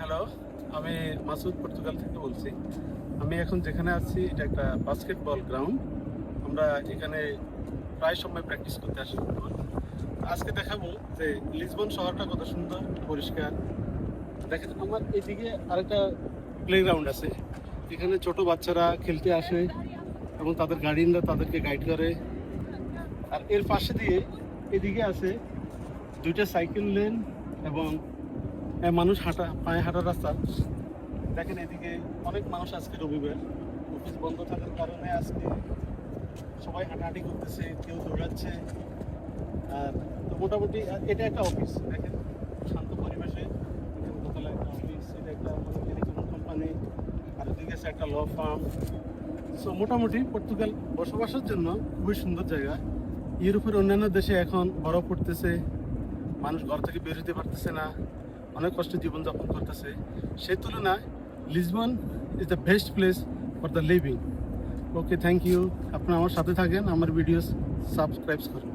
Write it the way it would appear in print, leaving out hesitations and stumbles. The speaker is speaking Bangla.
হ্যালো, আমি মাসুদ পর্তুগাল থেকে বলছি। আমি এখন যেখানে আছি এটা একটা বাস্কেটবল গ্রাউন্ড। আমরা এখানে প্রায় সময় প্র্যাকটিস করতে আসি ফুটবল। আজকে দেখাবো যে লিসবন শহরটা কত সুন্দর, পরিষ্কার। দেখেন আমার এদিকে আরেকটা প্লেগ্রাউন্ড আছে, এখানে ছোট বাচ্চারা খেলতে আসে এবং তাদের গার্ডিয়ানরা তাদেরকে গাইড করে। আর এর পাশে দিয়ে এদিকে আছে দুইটা সাইকেল লেন এবং মানুষ পায়ে হাঁটার রাস্তা। দেখেন এদিকে অনেক মানুষ, আজকে রবিবার, অফিস বন্ধ থাকার কারণে আজকে সবাই হাঁটাহাঁটি করতেছে, কেউ দৌড়াচ্ছে। আর তো মোটামুটি এটা একটা অফিস, দেখেন শান্ত পরিবেশে। এখানে দোতলা একটা অফিস, এটা একটা টেলিকম কোম্পানি, আর এদিকে আছে একটা ল ফার্ম। সো মোটামুটি পর্তুগাল বসবাসের জন্য খুবই সুন্দর জায়গা। ইউরোপের অন্যান্য দেশে এখন বরফ পড়তেছে, মানুষ ঘর থেকে বের হতে পারতেছে না, অনেক কষ্টে জীবনযাপন করতেছে। সেই তুলনায় Lisbon is the best place for the living. Okay, thank you. আপনারা আমার সাথে থাকেন, আমার ভিডিওস সাবস্ক্রাইব করুন।